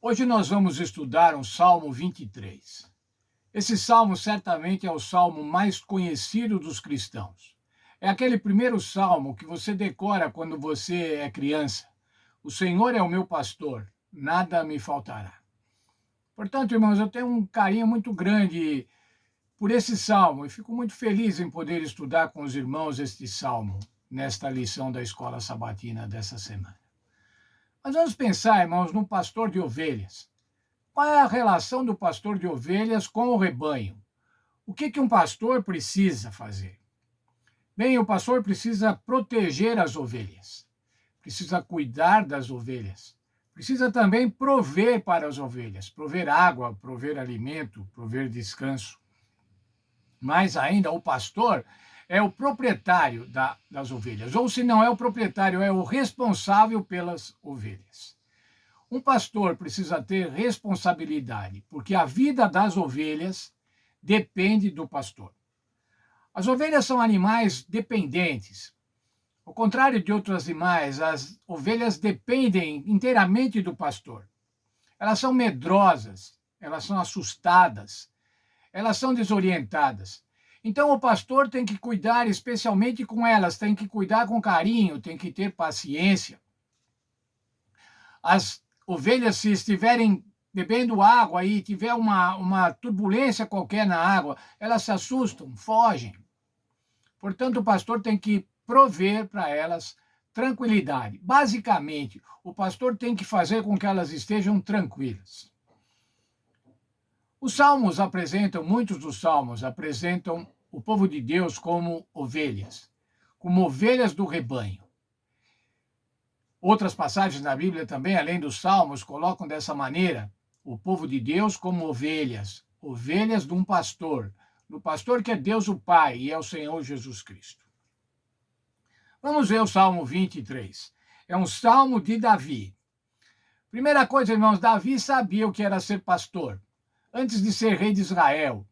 Hoje nós vamos estudar o Salmo 23. Esse salmo certamente é o salmo mais conhecido dos cristãos. É aquele primeiro salmo que você decora quando você é criança. O Senhor é o meu pastor, nada me faltará. Portanto, irmãos, eu tenho um carinho muito grande por esse salmo e fico muito feliz em poder estudar com os irmãos este salmo nesta lição da escola sabatina dessa semana. Mas vamos pensar, irmãos, num pastor de ovelhas. Qual é a relação do pastor de ovelhas com o rebanho? O que um pastor precisa fazer? Bem, o pastor precisa proteger as ovelhas, precisa cuidar das ovelhas, precisa também prover para as ovelhas, prover água, prover alimento, prover descanso. Mais ainda, o pastor é o proprietário das ovelhas, ou se não é o proprietário, é o responsável pelas ovelhas. Um pastor precisa ter responsabilidade, porque a vida das ovelhas depende do pastor. As ovelhas são animais dependentes. Ao contrário de outros animais, as ovelhas dependem inteiramente do pastor. Elas são medrosas, elas são assustadas, elas são desorientadas. Então o pastor tem que cuidar especialmente com elas, tem que cuidar com carinho, tem que ter paciência. As ovelhas, se estiverem bebendo água e tiver uma turbulência qualquer na água, elas se assustam, fogem. Portanto, o pastor tem que prover para elas tranquilidade. Basicamente, o pastor tem que fazer com que elas estejam tranquilas. Muitos dos salmos apresentam o povo de Deus como ovelhas do rebanho. Outras passagens na Bíblia também, além dos salmos, colocam dessa maneira o povo de Deus como ovelhas de um pastor, do pastor que é Deus o Pai e é o Senhor Jesus Cristo. Vamos ver o Salmo 23. É um salmo de Davi. Primeira coisa, irmãos, Davi sabia o que era ser pastor. Antes de ser rei de Israel,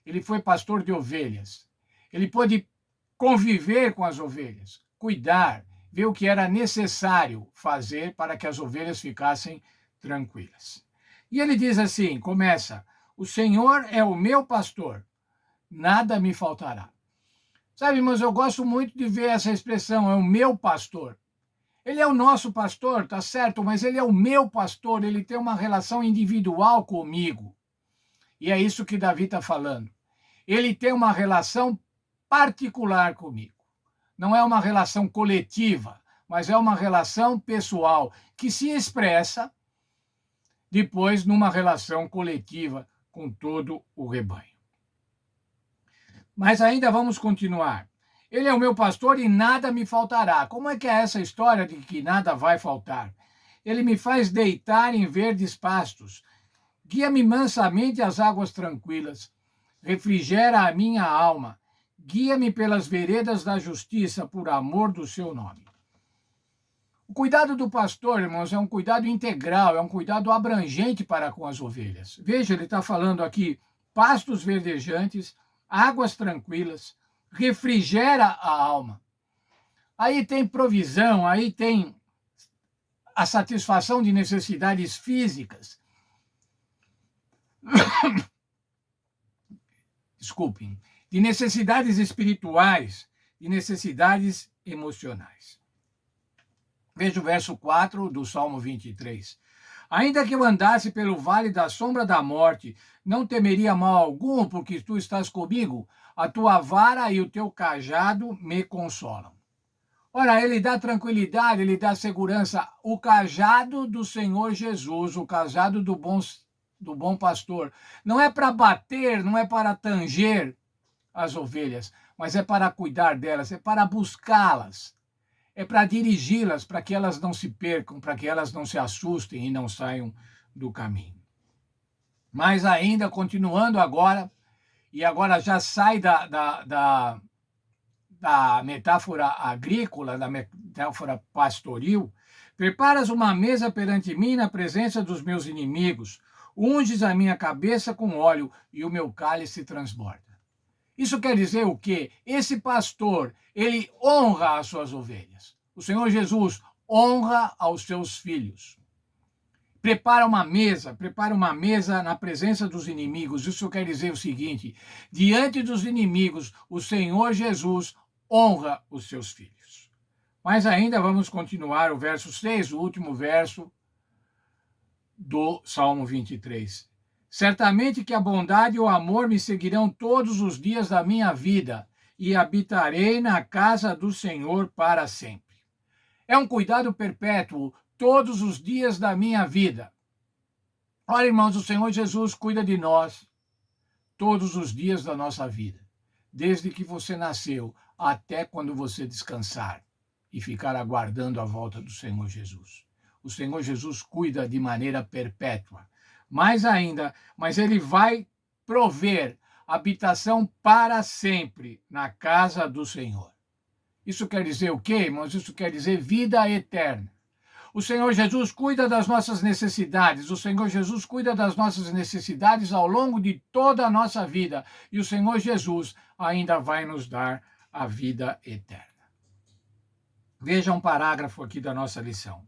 ele foi pastor de ovelhas. Ele pôde conviver com as ovelhas, cuidar, ver o que era necessário fazer para que as ovelhas ficassem tranquilas. E ele diz assim, começa, o Senhor é o meu pastor, nada me faltará. Sabe, irmãos, eu gosto muito de ver essa expressão, é o meu pastor. Ele é o nosso pastor, tá certo, mas ele é o meu pastor, ele tem uma relação individual comigo. E é isso que Davi está falando. Ele tem uma relação particular comigo. Não é uma relação coletiva, mas é uma relação pessoal que se expressa depois numa relação coletiva com todo o rebanho. Mas ainda vamos continuar. Ele é o meu pastor e nada me faltará. Como é que é essa história de que nada vai faltar? Ele me faz deitar em verdes pastos, guia-me mansamente às águas tranquilas, refrigera a minha alma, guia-me pelas veredas da justiça, por amor do seu nome. O cuidado do pastor, irmãos, é um cuidado integral, é um cuidado abrangente para com as ovelhas. Veja, ele está falando aqui, pastos verdejantes, águas tranquilas, refrigera a alma. Aí tem provisão, aí tem a satisfação de necessidades físicas. Desculpem, de necessidades espirituais, de necessidades emocionais. Veja o verso 4 do Salmo 23. Ainda que eu andasse pelo vale da sombra da morte, não temeria mal algum, porque tu estás comigo, a tua vara e o teu cajado me consolam. Ora, ele dá tranquilidade, ele dá segurança. O cajado do Senhor Jesus, o cajado do bom pastor, não é para bater, não é para tanger as ovelhas, mas é para cuidar delas, é para buscá-las, é para dirigi-las, para que elas não se percam, para que elas não se assustem e não saiam do caminho. Mas ainda, continuando agora, e agora já sai da metáfora agrícola, da metáfora pastoril, preparas uma mesa perante mim na presença dos meus inimigos, unges a minha cabeça com óleo e o meu cálice transborda. Isso quer dizer o quê? Esse pastor, ele honra as suas ovelhas. O Senhor Jesus honra aos seus filhos. prepara uma mesa na presença dos inimigos. Isso quer dizer o seguinte: diante dos inimigos, o Senhor Jesus honra os seus filhos. Mas ainda vamos continuar o verso 6, o último verso do Salmo 23. Certamente que a bondade e o amor me seguirão todos os dias da minha vida, e habitarei na casa do Senhor para sempre. É um cuidado perpétuo todos os dias da minha vida. Olha, irmãos, o Senhor Jesus cuida de nós todos os dias da nossa vida, desde que você nasceu até quando você descansar e ficar aguardando a volta do Senhor Jesus. O Senhor Jesus cuida de maneira perpétua. Mais ainda, mas ele vai prover habitação para sempre na casa do Senhor. Isso quer dizer o quê, irmãos? Isso quer dizer vida eterna. O Senhor Jesus cuida das nossas necessidades. O Senhor Jesus cuida das nossas necessidades ao longo de toda a nossa vida. E o Senhor Jesus ainda vai nos dar a vida eterna. Veja um parágrafo aqui da nossa lição.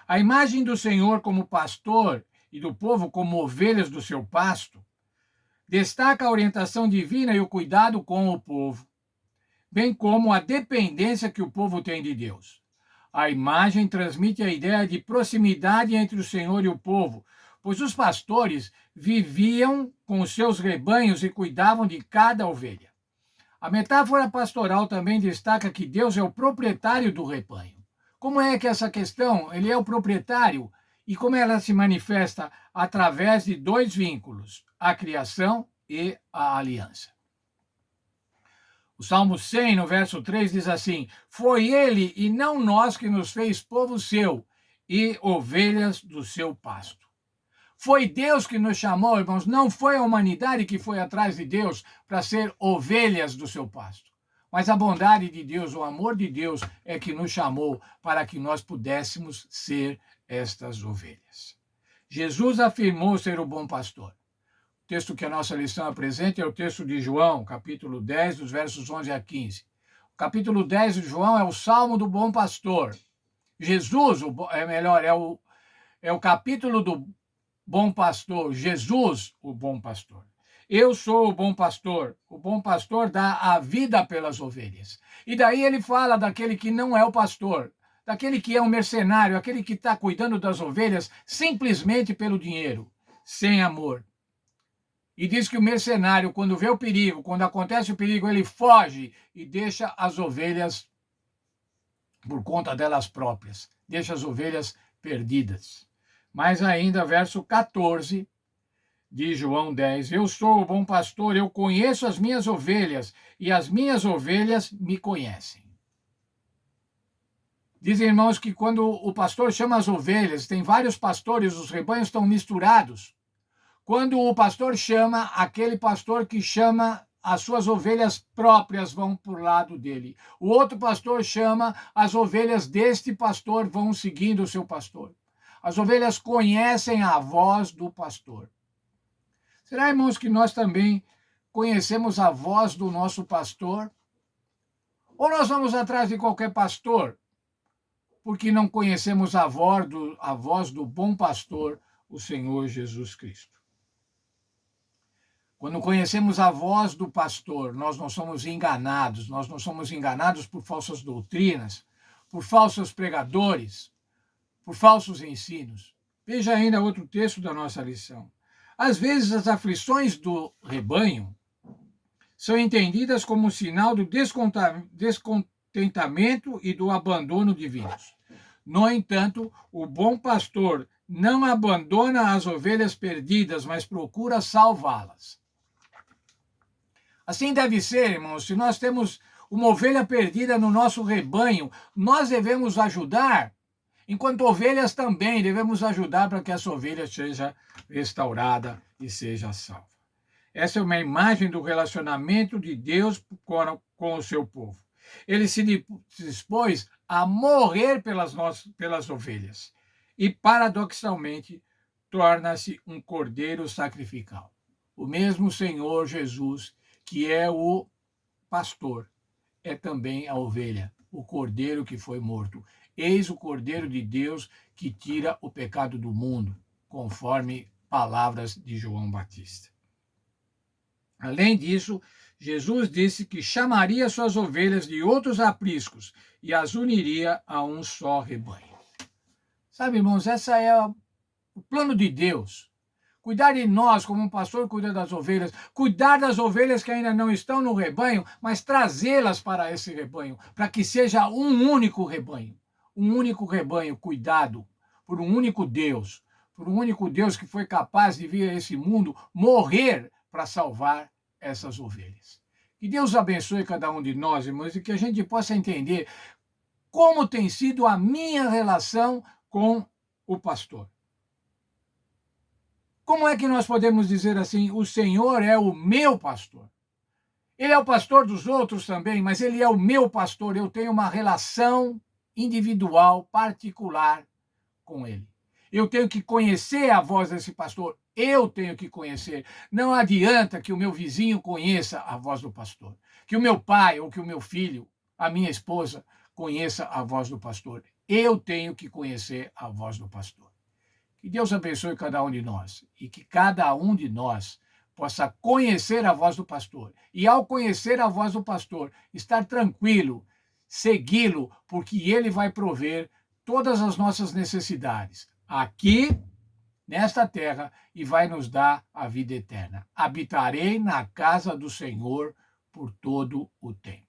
A imagem do Senhor como pastor e do povo como ovelhas do seu pasto destaca a orientação divina e o cuidado com o povo, bem como a dependência que o povo tem de Deus. A imagem transmite a ideia de proximidade entre o Senhor e o povo, pois os pastores viviam com os seus rebanhos e cuidavam de cada ovelha. A metáfora pastoral também destaca que Deus é o proprietário do rebanho. Como é que essa questão, ele é o proprietário, e como ela se manifesta através de dois vínculos, a criação e a aliança. O Salmo 100, no verso 3, diz assim: foi ele e não nós que nos fez povo seu e ovelhas do seu pasto. Foi Deus que nos chamou, irmãos, não foi a humanidade que foi atrás de Deus para ser ovelhas do seu pasto. Mas a bondade de Deus, o amor de Deus é que nos chamou para que nós pudéssemos ser estas ovelhas. Jesus afirmou ser o bom pastor. O texto que a nossa lição apresenta é o texto de João, capítulo 10, dos versos 11 a 15. O capítulo 10 de João é o Salmo do bom pastor. Jesus, é o capítulo do bom pastor, Jesus, o bom pastor. Eu sou o bom pastor dá a vida pelas ovelhas. E daí ele fala daquele que não é o pastor, daquele que é um mercenário, aquele que está cuidando das ovelhas simplesmente pelo dinheiro, sem amor. E diz que o mercenário, quando vê o perigo, quando acontece o perigo, ele foge e deixa as ovelhas por conta delas próprias, deixa as ovelhas perdidas. Mas ainda, verso 14 de João 10, eu sou o bom pastor, eu conheço as minhas ovelhas e as minhas ovelhas me conhecem. Dizem, irmãos, que quando o pastor chama as ovelhas, tem vários pastores, os rebanhos estão misturados. Quando o pastor chama, aquele pastor que chama, as suas ovelhas próprias vão para o lado dele. O outro pastor chama, as ovelhas deste pastor vão seguindo o seu pastor. As ovelhas conhecem a voz do pastor. Será, irmãos, que nós também conhecemos a voz do nosso pastor? Ou nós vamos atrás de qualquer pastor, porque não conhecemos a voz do bom pastor, o Senhor Jesus Cristo? Quando conhecemos a voz do pastor, nós não somos enganados por falsas doutrinas, por falsos pregadores, por falsos ensinos. Veja ainda outro texto da nossa lição. Às vezes, as aflições do rebanho são entendidas como um sinal do descontentamento e do abandono divinos. No entanto, o bom pastor não abandona as ovelhas perdidas, mas procura salvá-las. Assim deve ser, irmãos, se nós temos uma ovelha perdida no nosso rebanho, nós devemos ajudar, enquanto ovelhas também devemos ajudar para que essa ovelha seja restaurada e seja salva. Essa é uma imagem do relacionamento de Deus com o seu povo. Ele se dispôs a morrer pelas ovelhas e, paradoxalmente, torna-se um cordeiro sacrificial. O mesmo Senhor Jesus, que é o pastor, é também a ovelha, o cordeiro que foi morto. Eis o cordeiro de Deus que tira o pecado do mundo. conforme palavras de João Batista. Além disso, Jesus disse que chamaria suas ovelhas de outros apriscos e as uniria a um só rebanho. Sabe, irmãos, esse é o plano de Deus. Cuidar de nós, como um pastor cuida das ovelhas, cuidar das ovelhas que ainda não estão no rebanho, mas trazê-las para esse rebanho, para que seja um único rebanho cuidado por um único Deus, que foi capaz de vir a esse mundo morrer para salvar essas ovelhas. Que Deus abençoe cada um de nós, irmãos, e que a gente possa entender como tem sido a minha relação com o pastor. Como é que nós podemos dizer assim, o Senhor é o meu pastor? Ele é o pastor dos outros também, mas ele é o meu pastor. Eu tenho uma relação individual, particular com ele. Eu tenho que conhecer a voz desse pastor. Eu tenho que conhecer. Não adianta que o meu vizinho conheça a voz do pastor. Que o meu pai ou que o meu filho, a minha esposa, conheça a voz do pastor. Eu tenho que conhecer a voz do pastor. Que Deus abençoe cada um de nós e que cada um de nós possa conhecer a voz do pastor. E ao conhecer a voz do pastor, estar tranquilo, segui-lo, porque ele vai prover todas as nossas necessidades aqui nesta terra e vai nos dar a vida eterna. Habitarei na casa do Senhor por todo o tempo.